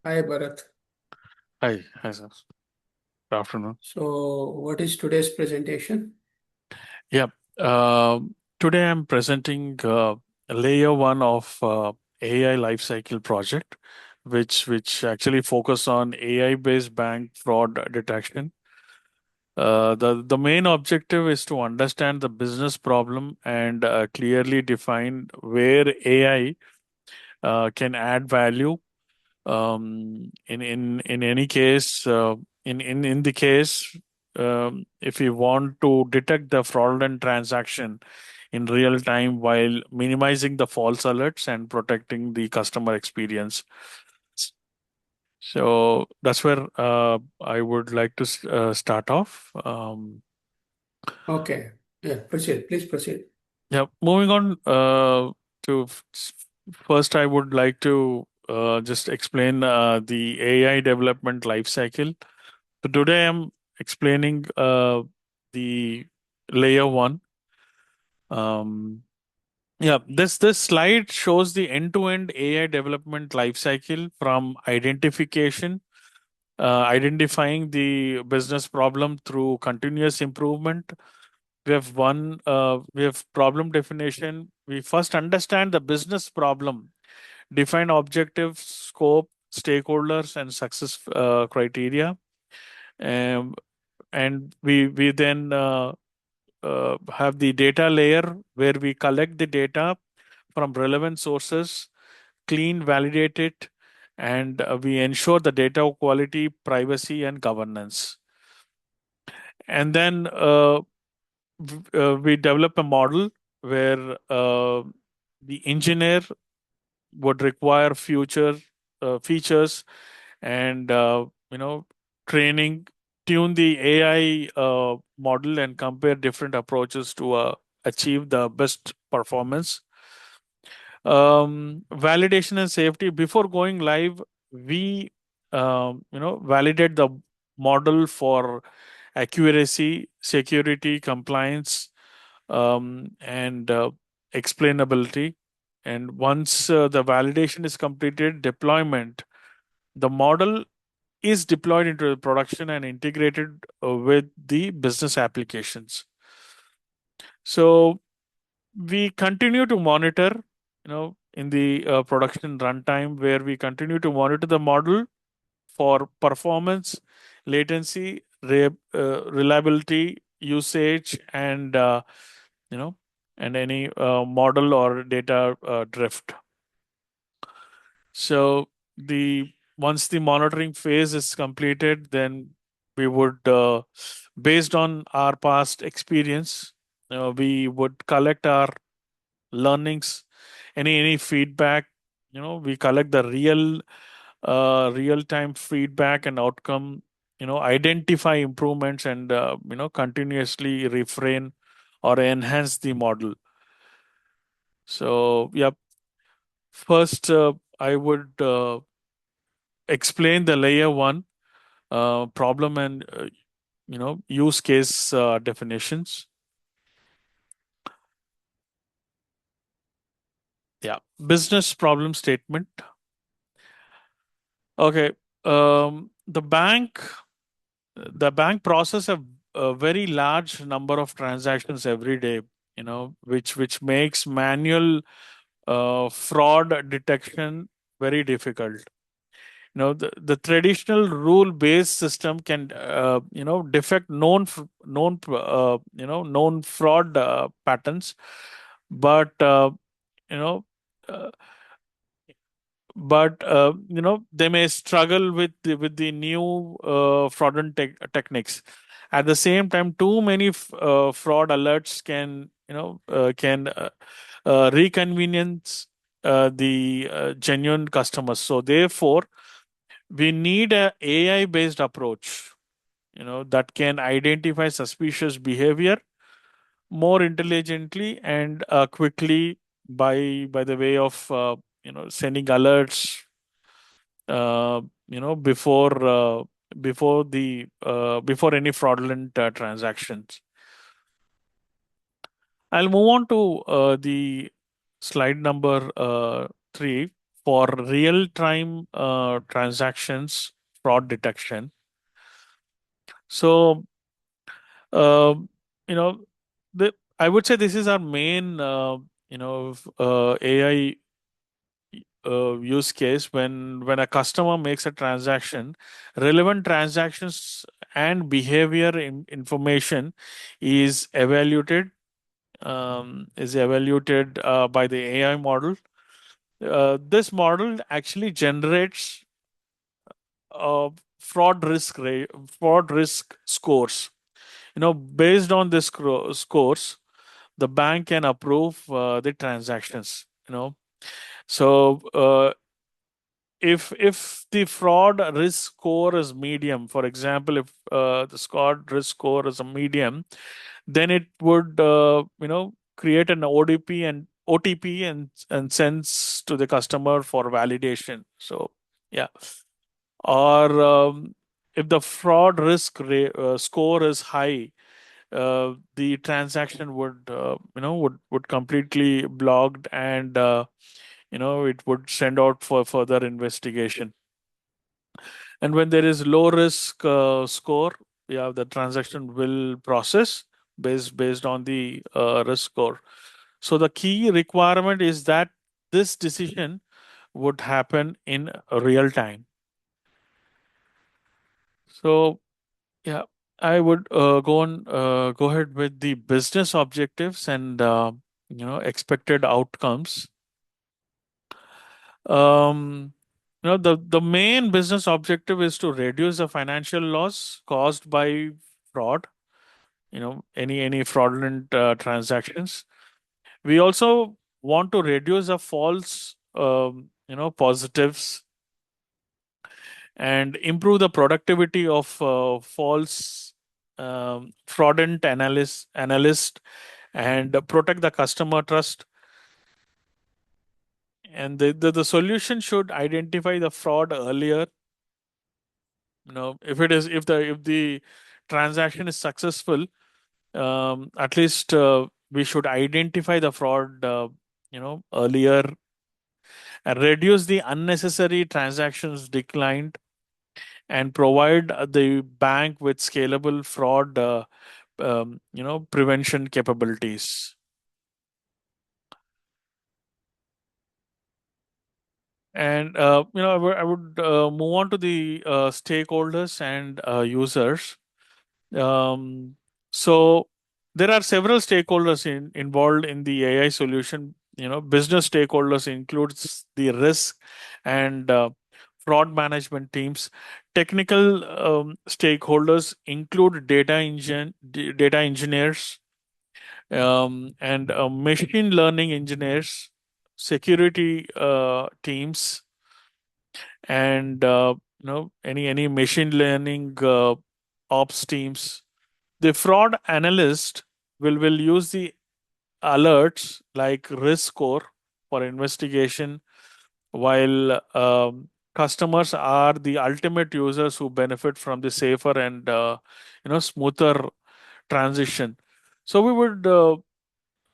Hi, Bharat. Hi, sir. Good afternoon. So, what is today's presentation? Yeah, uh, today I'm presenting layer one of AI lifecycle project, which actually focus on AI-based bank fraud detection. The main objective is to understand the business problem and clearly define where AI can add value. In any case, in the case, if we want to detect the fraudulent transaction in real time while minimizing the false alerts and protecting the customer experience. So that's where I would like to start off. Okay. Yeah, proceed. Please proceed. Yeah, moving on to first, I would like to just explain the AI development life cycle. So today I'm explaining the layer one. Um, yeah, this slide shows the end-to-end AI development lifecycle from identifying the business problem through continuous improvement. We have problem definition. We first understand the business problem, define objective, scope, stakeholders, and success criteria. Um, and we then have the data layer where we collect the data from relevant sources, clean, validate it, and we ensure the data quality, privacy, and governance. And then we develop a model where the engineer would require future features and training, tune the AI model and compare different approaches to achieve the best performance. Validation and safety before going live, we validate the model for accuracy, security, compliance, and explainability. And once the validation is completed, deployment, the model is deployed into the production and integrated with the business applications. So we continue to monitor, in the production runtime, where we continue to monitor the model for performance, latency, reliability, usage, and you know, and any model or data drift. So the once the monitoring phase is completed, then we would, based on our past experience, we would collect our learnings, any feedback. We collect the real time feedback and outcome. Identify improvements and continuously refrain or enhance the model. So yeah, first I would explain the layer one problem and use case definitions. Yeah, business problem statement. Okay, the bank process a very large number of transactions every day, which makes manual fraud detection very difficult. The traditional rule based system can defect known fraud patterns, but you know uh, they may struggle with the new fraudulent techniques. At the same time, too many fraud alerts can reconvenience the genuine customers. So therefore, we need a AI based approach, that can identify suspicious behavior more intelligently and quickly by the way of sending alerts before any fraudulent transactions. I'll move on to the slide number 3. for real-time transactions fraud detection. So, uh, you know, I would say this is our main, AI use case. When a customer makes a transaction, relevant transactions and behavior information is evaluated by the AI model. This model actually generates uh, fraud risk scores. Based on this scores, the bank can approve the transactions. So if the fraud risk score is medium, for example, if the fraud risk score is a medium, then it would create an OTP and sends to the customer for validation. So yeah, or if the fraud risk score is high, the transaction would completely blocked, and it would send out for further investigation. And when there is low risk score, yeah, the transaction will process based on the risk score. So the key requirement is that this decision would happen in real time. So yeah, I would go ahead with the business objectives and expected outcomes. Um, the main business objective is to reduce the financial loss caused by fraud. Any fraudulent transactions. We also want to reduce the false positives and improve the productivity of false fraudulent analyst, and protect the customer trust. And the solution should identify the fraud earlier. If the transaction is successful, at least we should identify the fraud earlier, and reduce the unnecessary transactions declined, and provide the bank with scalable fraud prevention capabilities. And I would move on to the stakeholders and users. Um, so there are several stakeholders involved in the AI solution. Business stakeholders includes the risk and fraud management teams. Technical stakeholders include data engineers, and machine learning engineers, security teams, and any machine learning ops teams. The fraud analyst will use the alerts like risk score for investigation, while customers are the ultimate users who benefit from the safer and smoother transition. So we would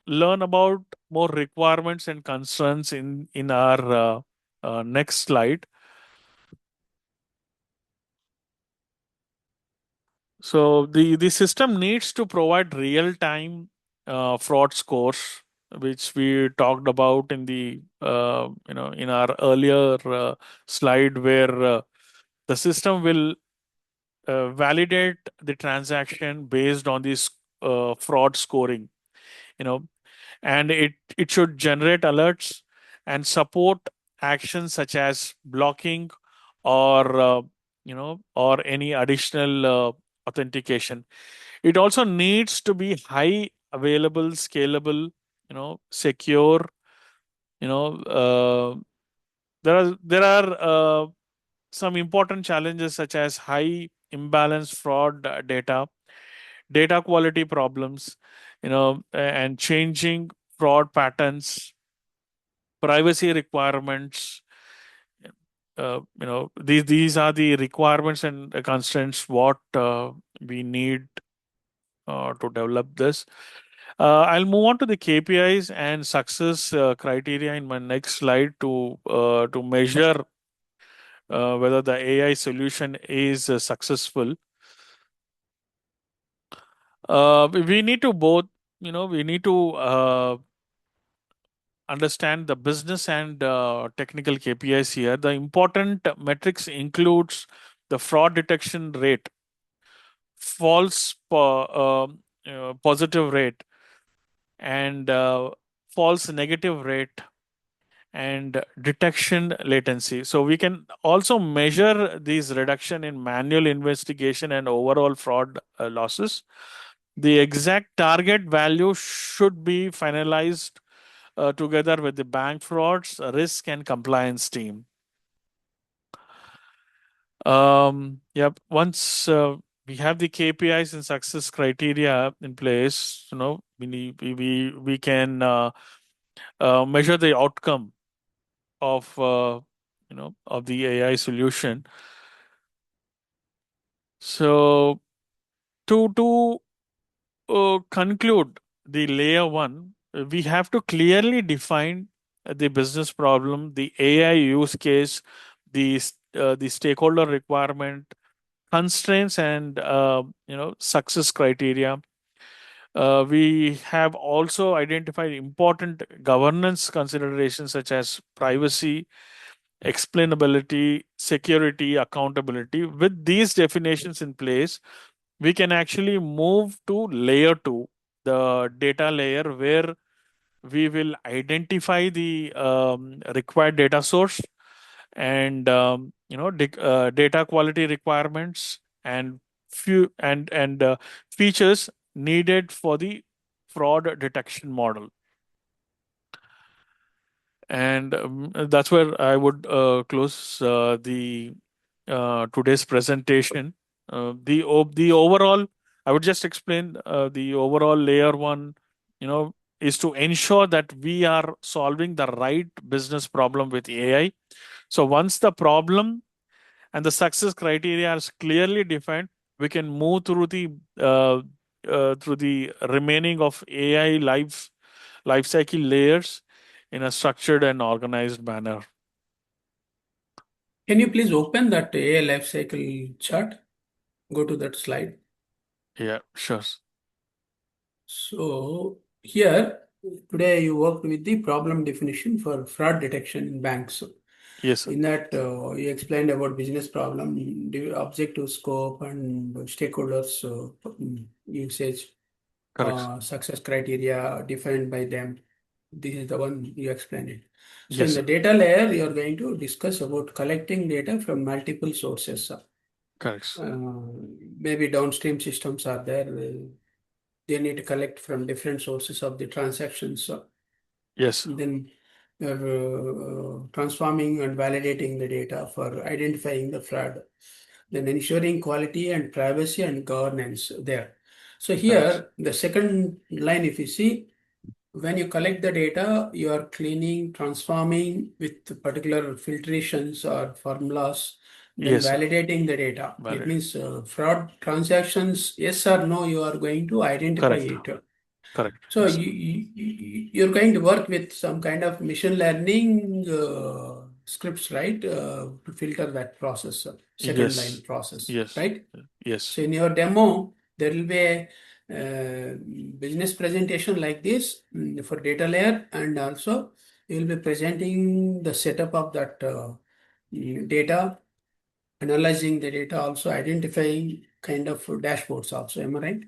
learn about more requirements and concerns in our next slide. So the system needs to provide real time fraud scores, which we talked about in the in our earlier slide, where the system will validate the transaction based on this fraud scoring. You know, and it should generate alerts and support actions such as blocking, or or any additional authentication. It also needs to be high available, scalable, secure. you know uh, there are some important challenges such as high imbalance fraud data quality problems, and changing fraud patterns, privacy requirements. These are the requirements and constraints what we need to develop this. I'll move on to the KPIs and success criteria in my next slide to measure whether the AI solution is successful. We need to both, we need to understand the business and technical KPIs here. The important metrics includes the fraud detection rate, positive rate, and false negative rate, and detection latency. So we can also measure these reduction in manual investigation and overall fraud losses. The exact target value should be finalized together with the bank frauds, risk, and compliance team. Yep. Once we have the KPIs and success criteria in place, we can measure the outcome of of the AI solution. So to conclude the layer one, we have to clearly define the business problem, the AI use case, the stakeholder requirement, constraints, and success criteria. We have also identified important governance considerations such as privacy, explainability, security, accountability. With these definitions in place, we can actually move to layer two, the data layer, where we will identify the required data source and data quality requirements and features needed for the fraud detection model. And that's where I would close the today's presentation. The overall, I would just explain the overall layer one, is to ensure that we are solving the right business problem with AI. So once the problem and the success criteria are clearly defined, we can move uh, through the remaining of AI life cycle layers in a structured and organized manner. Can you please open that AI lifecycle chart? Go to that slide. Yeah, sure. So here, today you worked with the problem definition for fraud detection in banks. Yes, sir. In that, you explained about business problem, the objective scope, and stakeholders usage, Correct. success criteria defined by them. This is the one you explained it. So Yes, in the sir. data layer, you are going to discuss about collecting data from multiple sources. Correct. Maybe downstream systems are there. They need to collect from different sources of the transactions. Yes, sir. Then you're transforming and validating the data for identifying the fraud. Then ensuring quality and privacy and governance there. So Correct. here, the second line, if you see, when you collect the data, you are cleaning, transforming with particular filtrations or formulas, then Yes, sir. validating the data. It Valid. means fraud transactions, yes or no, you are going to identify Correct. it. Correct. So Yes, sir. you're going to work with some kind of machine learning scripts, right, to filter that process, second line Yes. process, Yes. right? Yes. So in your demo, there will be a business presentation like this for data layer, and also you will be presenting the setup of that data, analyzing the data, also identifying kind of dashboards also. Am I right?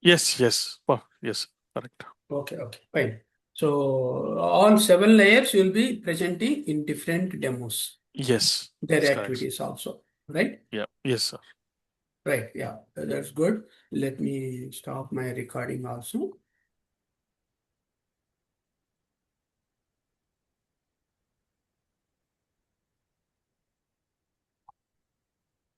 Yes. Yes. Oh, yes. Correct. Okay, okay, fine. So all 7 layers you will be presenting in different demos, Yes. their That's correct. activities also, right? Yeah. Yes, sir. Right, yeah, that's good. Let me stop my recording also.